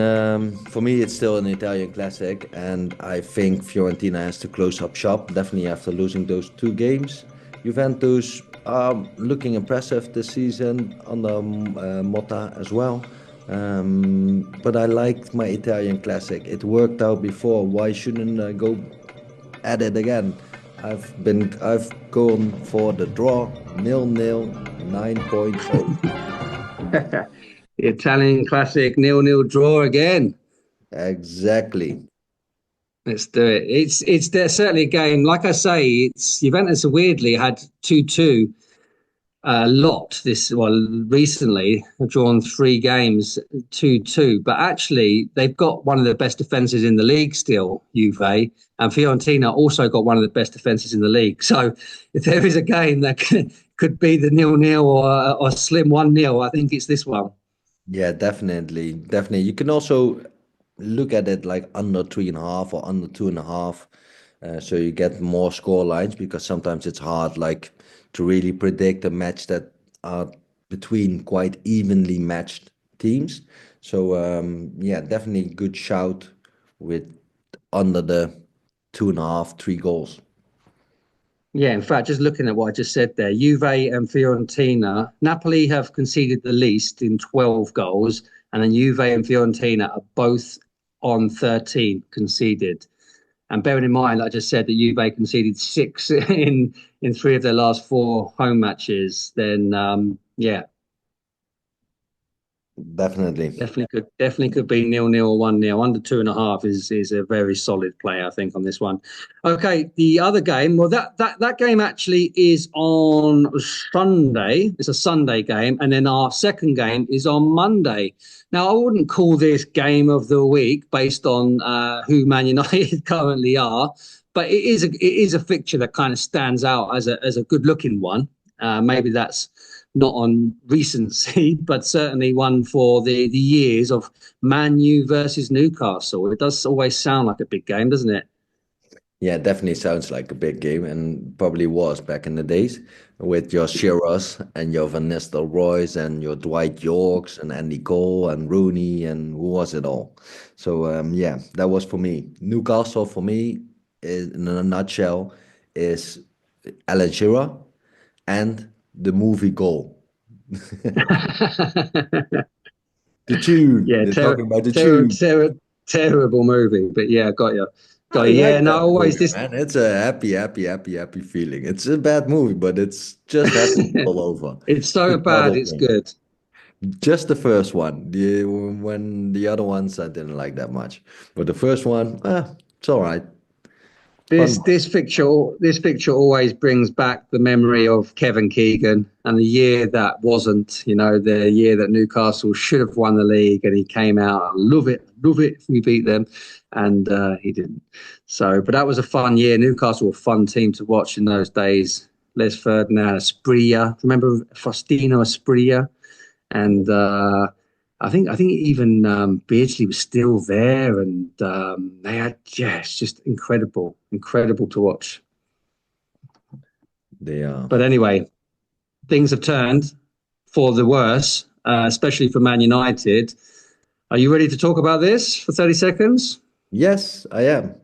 for me it's still an Italian classic, and I think Fiorentina has to close up shop definitely after losing those 2 games. Juventus looking impressive this season under Motta as well. But I liked my Italian classic. It worked out before. Why shouldn't I go at it again? I've gone for the draw 0-0 9.0. The Italian classic 0-0 draw again. Exactly. Let's do it. It's there's certainly a game. Like I say, it's Juventus weirdly had 2-2 a lot recently. They've drawn 3 games 2-2, but actually they've got one of the best defenses in the league still, Juve, and Fiorentina also got one of the best defenses in the league. So if there is a game that could be the 0-0 or slim 1-0, I think it's this one. Yeah, definitely. Definitely. You can also look at it like under 3.5 or under 2.5. So you get more score lines because sometimes it's hard like to really predict a match that are between quite evenly matched teams. So yeah, definitely good shout with under the 2.5, 3 goals. Yeah, in fact, just looking at what I just said there, Juve and Fiorentina, Napoli have conceded the least in 12 goals, and then Juve and Fiorentina are both on 13 conceded. And bearing in mind, I just said that Juve conceded 6 in 3 of their last 4 home matches, then yeah, Definitely. definitely could be 0-0 or 1-0. Under 2.5 is a very solid play, I think, on this one. Okay, the other game, well, that game actually is on Sunday. It's a Sunday game, and then our second game is on Monday. Now, I wouldn't call this game of the week based on who Man United currently are, but it is a fixture that kind of stands out as a good looking one. Maybe that's not on recency, but certainly one for the years of Man U versus Newcastle. It does always sound like a big game, doesn't it? Yeah, it definitely sounds like a big game and probably was back in the days with your Shearers and your Van Nistelrooys and your Dwight Yorks and Andy Cole and Rooney and who was it all? So yeah, that was for me. Newcastle for me, in a nutshell, is Alan Shearer and the movie Goal. The tune. Yeah, They're talking about the tune. terrible movie, but yeah, got you. Got I you. Yeah, like no, that always movie, this. man. It's a happy, happy, happy, happy feeling. It's a bad movie, but it's just happy all over. It's so Good for the bad, it's thing. good. Just the first one. When the other ones I didn't like that much, but the first one, it's all right. Fun. This picture always brings back the memory of Kevin Keegan and the year that wasn't, the year that Newcastle should have won the league, and he came out, love it if we beat them, and he didn't. So, but that was a fun year. Newcastle were a fun team to watch in those days. Les Ferdinand, Asprilla, remember Faustino Asprilla, and I think even Beardsley was still there, and they had it's just incredible to watch. They are. But anyway, things have turned for the worse, especially for Man United. Are you ready to talk about this for 30 seconds? Yes, I am.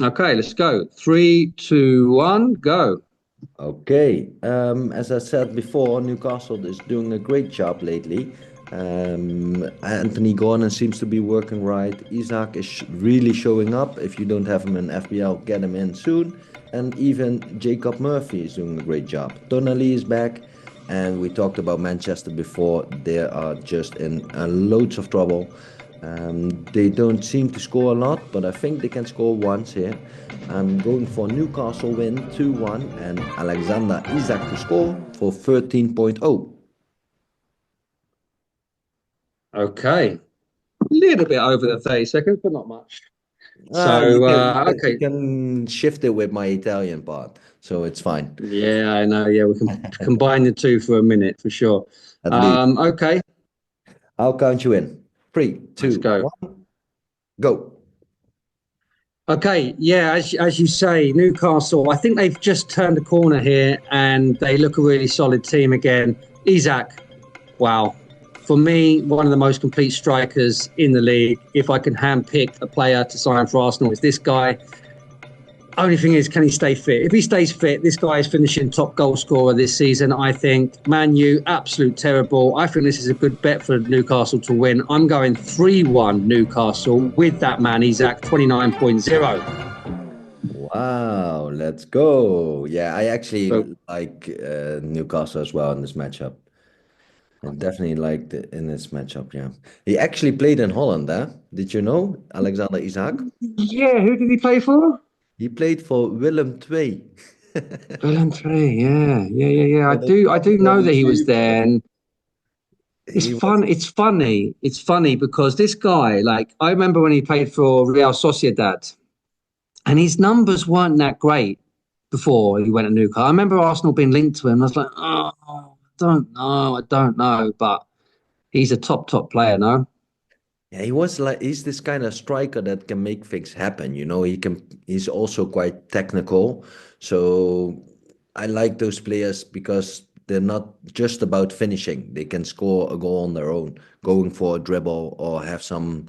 Okay, let's go. 3, 2, 1, go. Okay. As I said before, Newcastle is doing a great job lately. Anthony Gordon seems to be working right. Isaac is really showing up. If you don't have him in FPL, get him in soon. And even Jacob Murphy is doing a great job. Tonali is back. And we talked about Manchester before. They are just in loads of trouble. They don't seem to score a lot, but I think they can score once here. I'm going for Newcastle win 2-1 and Alexander Isak to score for 13.0. Okay. A little bit over the 30 seconds, but not much. You So, can, you can you okay. can shift it with my Italian part, so it's fine. Yeah, I know. Yeah, we can combine the two for a minute for sure. At least Okay, I'll count you in. Three, let's two, go. one, go. Okay, yeah, as you say, Newcastle, I think they've just turned the corner here and they look a really solid team again. Isak, wow. For me, one of the most complete strikers in the league. If I can handpick a player to sign for Arsenal, it's this guy. Only thing is, can he stay fit? If he stays fit, this guy is finishing top goal scorer this season, I think. Man U, absolute terrible. I think this is a good bet for Newcastle to win. I'm going 3-1 Newcastle with that man, Isaac, 29.0. Wow, let's go. Yeah, I So, actually like Newcastle as well in this matchup. I definitely liked it in this matchup, yeah. He actually played in Holland, eh? Did you know? Alexander Isak? yeah, who did he play for? He played for Willem II. Brilliant three, yeah, yeah, yeah, yeah. I For the do, I top do know that he was division. there, and it's He was fun. It's funny. It's funny because this guy, like, I remember when he played for Real Sociedad, and his numbers weren't that great before he went to Newcastle. I remember Arsenal being linked to him. I was like, oh, I don't know, but he's a top player, no? Yeah, he's this kind of striker that can make things happen, you know. He's also quite technical. So I like those players because they're not just about finishing. They can score a goal on their own, going for a dribble or have some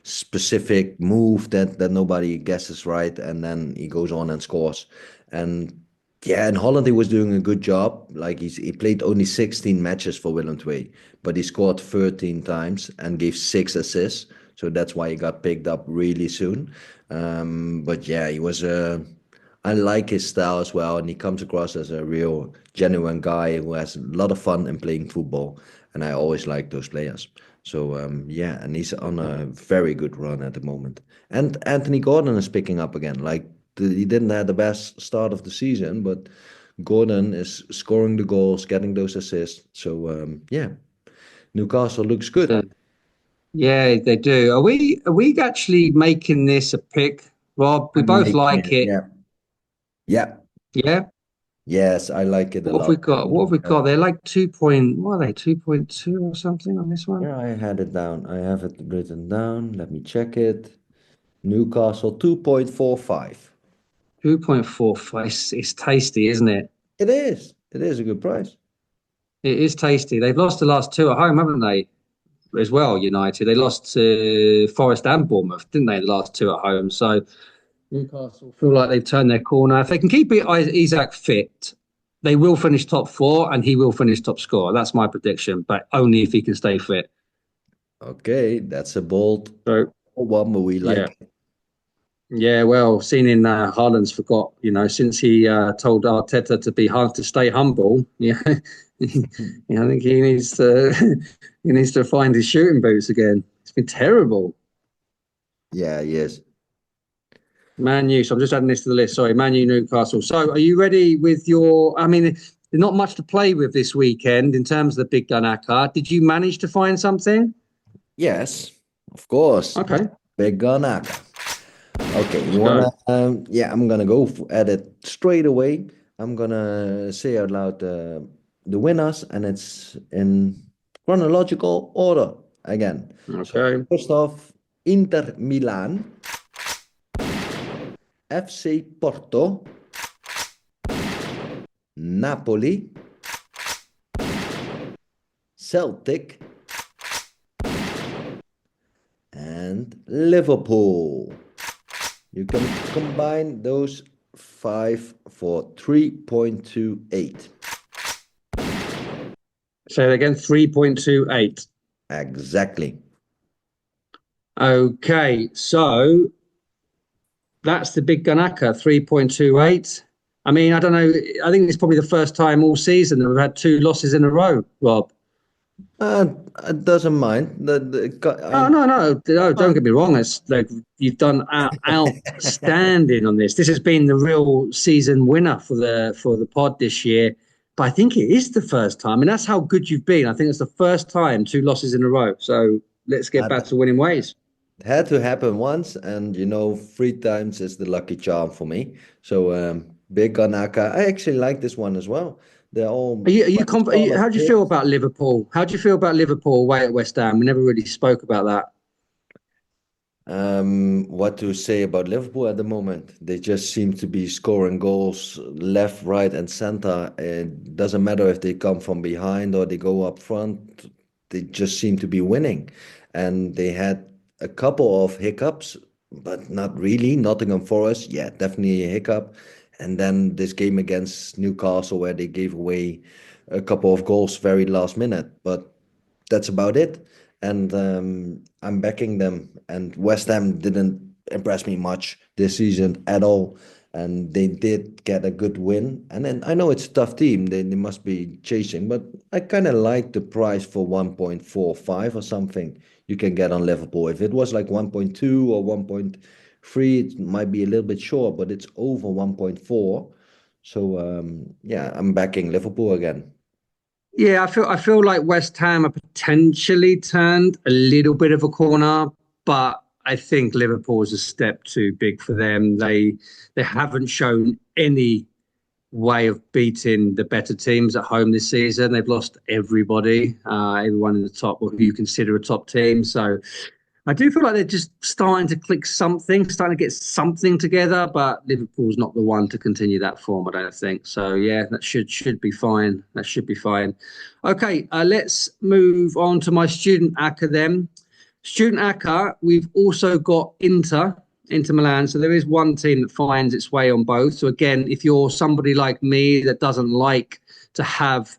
specific move that nobody guesses right, and then he goes on and scores. And yeah, in Holland he was doing a good job. Like he played only 16 matches for Willem II, but he scored 13 times and gave 6 assists. So that's why he got picked up really soon. But yeah, I like his style as well, and he comes across as a real genuine guy who has a lot of fun in playing football, and I always like those players. So yeah, and he's on a very good run at the moment. And Anthony Gordon is picking up again. He didn't have the best start of the season, but Gordon is scoring the goals, getting those assists. So yeah, Newcastle looks good. So, yeah, they do. Are we actually making this a pick, Rob? We I'm both making like it. it. Yeah, yeah, Yeah. yes, I like it a What have lot. we got? What have we got? They're like 2 point, what are they, 2.2 or something on this one? Yeah, I had it down. I have it written down. Let me check it. Newcastle 2.45. 2.45. It's tasty, isn't it? It is. It is a good price. It is tasty. They've lost the last two at home, haven't they? As well, United. They lost to Forest and Bournemouth, didn't they? The last two at home. So Newcastle feel like they've turned their corner. If they can keep Isak fit, they will finish top four and he will finish top scorer. That's my prediction, but only if he can stay fit. Okay, that's a bold So one, but we yeah. like it. Yeah, well, seen in Haaland's forgot, since he told Arteta to stay humble. Yeah, I think he needs to he needs to find his shooting boots again. It's been terrible. Yeah, yes. Man U. So I'm just adding this to the list. Sorry, Man U, Newcastle. So are you ready with your? I mean, there's not much to play with this weekend in terms of the big gun Acca. Did you manage to find something? Yes, of course. Okay, Big gun Acca. Okay, let's you wanna? go. Yeah, I'm gonna go at it straight away. I'm gonna say out loud the winners, and it's in chronological order again. So Okay. first off, Inter Milan, FC Porto, Napoli, Celtic, and Liverpool. You can combine those five for 3.28. Say it again. 3.28. Exactly. Okay, so that's the big Gunaka, 3.28. I mean, I don't know. I think it's probably the first time all season that we've had two losses in a row, Rob. Uh, it doesn't mind. Oh no, no, no! Don't get me wrong. It's like you've done outstanding on this. This has been the real season winner for the pod this year. But I think it is the first time, and that's how good you've been. I think it's the first time two losses in a row. So let's get back to winning ways. It had to happen once, and three times is the lucky charm for me. So big on Acca. I actually like this one as well. They're all Are you, quite solid how do you feel picks. about Liverpool? How do you feel about Liverpool away at West Ham? We never really spoke about that. What to say about Liverpool at the moment? They just seem to be scoring goals left, right, and center. It doesn't matter if they come from behind or they go up front. They just seem to be winning. And they had a couple of hiccups, but not really. Nottingham Forest, yeah, definitely a hiccup. And then this game against Newcastle, where they gave away a couple of goals very last minute. But that's about it. And I'm backing them. And West Ham didn't impress me much this season at all. And they did get a good win. And then I know it's a tough team. They must be chasing, but I kind of like the price for 1.45 or something you can get on Liverpool. If it was like 1.2 or 1.3, it might be a little bit short, but it's over 1.4. So yeah, I'm backing Liverpool again. Yeah, I feel like West Ham are potentially turned a little bit of a corner, but I think Liverpool is a step too big for them. They haven't shown any way of beating the better teams at home this season. They've lost everybody, everyone in the top, or who you consider a top team. So I do feel like they're just starting to click something, starting to get something together, but Liverpool's not the one to continue that form, I don't think. So yeah, that should be fine. That should be fine. Okay, let's move on to my student Acca then. Student Acca, we've also got Inter Milan. So there is one team that finds its way on both. So again, if you're somebody like me that doesn't like to have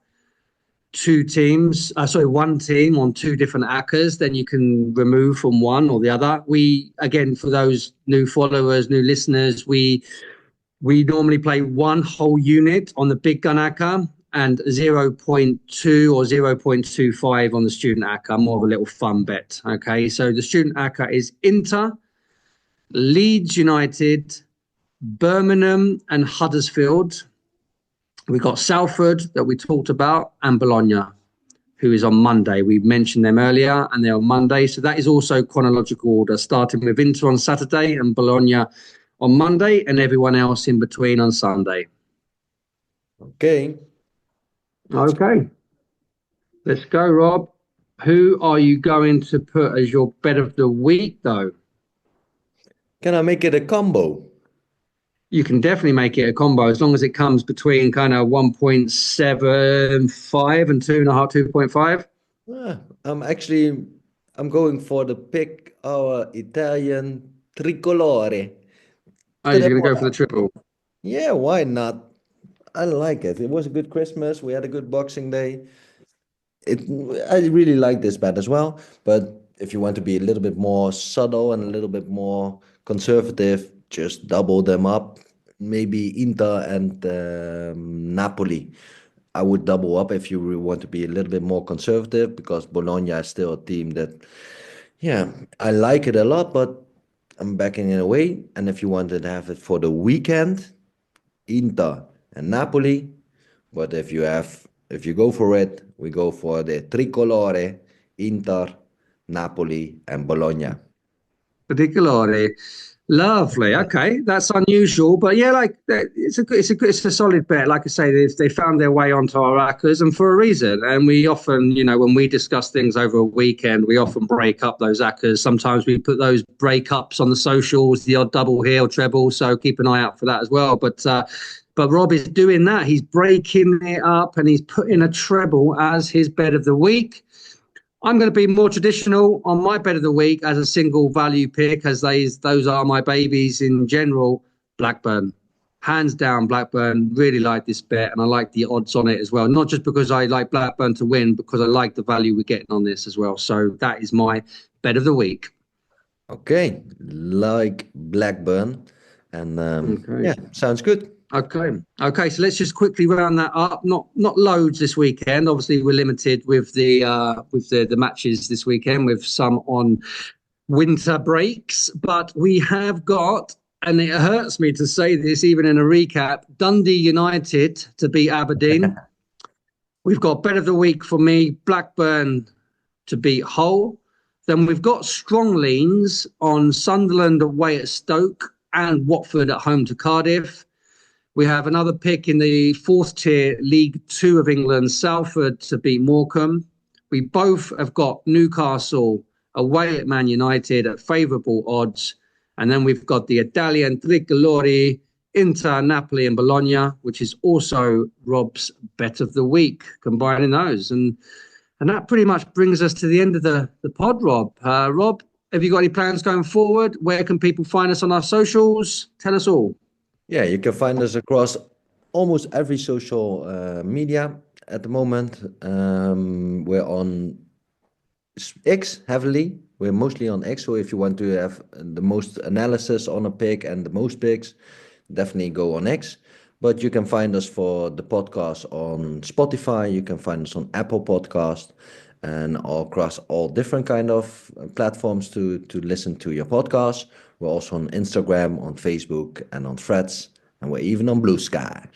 one team on two different ACCAs, then you can remove from one or the other. We, again, for those new followers, new listeners, we normally play one whole unit on the big gun ACCA and zero point 0.2 or 0.25 on the student ACCA, more of a little fun bet. Okay, so the student ACCA is Inter, Leeds United, Birmingham, and Huddersfield. We got Salford that we talked about, and Bologna, who is on Monday. We mentioned them earlier, and they're on Monday. So that is also chronological order, starting with Inter on Saturday and Bologna on Monday, and everyone else in between on Sunday. Okay, let's Okay, let's go, Rob. Who are you going to put as your bet of the week, though? Can I make it a combo? You can definitely make it a combo as long as it comes between kind of 1.75 and 2.5, 2.5. I'm going for the pick our Italian tricolore. Oh, you're going to go for the Tripora. triple. Yeah, why not? I like it. It was a good Christmas. We had a good Boxing Day. It I really like this bet as well. But if you want to be a little bit more subtle and a little bit more conservative, just double them up. Maybe Inter and Napoli. I would double up if you really want to be a little bit more conservative because Bologna is still a team that, yeah, I like it a lot, but I'm backing it away. And if you wanted to have it for the weekend, Inter and Napoli. But if you go for it, we go for the tricolore, Inter, Napoli, and Bologna. Particolare. Lovely. Yeah. Okay, that's unusual, but yeah, like it's a solid bet. Like I say, they found their way onto our rackers, and for a reason. And we often, when we discuss things over a weekend, we often break up those rackers. Sometimes we put those breakups on the socials, the odd double here or treble. So keep an eye out for that as well. But Rob is doing that. He's breaking it up, and he's putting a treble as his bet of the week. I'm going to be more traditional on my bet of the week as a single value pick, as those are my babies in general. Blackburn, hands down, Blackburn. Really like this bet, and I like the odds on it as well. Not just because I like Blackburn to win, because I like the value we're getting on this as well. So that is my bet of the week. Okay, like Blackburn. And Okay. yeah, sounds good. Okay. Okay. So let's just quickly round that up. Not loads this weekend. Obviously, we're limited with the matches this weekend, with some on winter breaks. But we have got, and it hurts me to say this, even in a recap, Dundee United to beat Aberdeen. We've got bet of the week for me, Blackburn to beat Hull. Then we've got strong leans on Sunderland away at Stoke and Watford at home to Cardiff. We have another pick in the fourth tier League Two of England, Salford to beat Morecambe. We both have got Newcastle away at Man United at favourable odds. And then we've got the Italian Tricolori, Inter, Napoli and Bologna, which is also Rob's bet of the week, combining those. And that pretty much brings us to the end of the pod, Rob. Rob, have you got any plans going forward? Where can people find us on our socials? Tell us all. Yeah, you can find us across almost every social media at the moment. We're on X heavily. We're mostly on X. So if you want to have the most analysis on a pick and the most picks, definitely go on X. But you can find us for the podcast on Spotify. You can find us on Apple Podcast and all across all different kind of platforms to listen to your podcast. We're also on Instagram, on Facebook, and on Threads, and we're even on Blue Sky.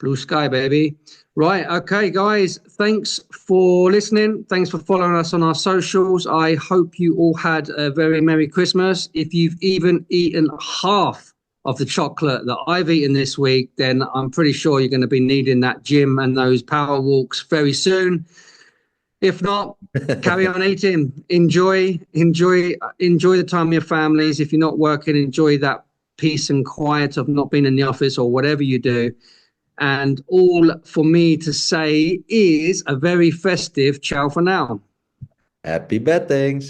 Blue Sky, baby. Right. Okay, guys. Thanks for listening. Thanks for following us on our socials. I hope you all had a very Merry Christmas. If you've even eaten half of the chocolate that I've eaten this week, then I'm pretty sure you're going to be needing that gym and those power walks very soon. If not, carry on eating. Enjoy the time with your families. If you're not working, enjoy that peace and quiet of not being in the office or whatever you do. And all for me to say is a very festive ciao for now. Happy betting.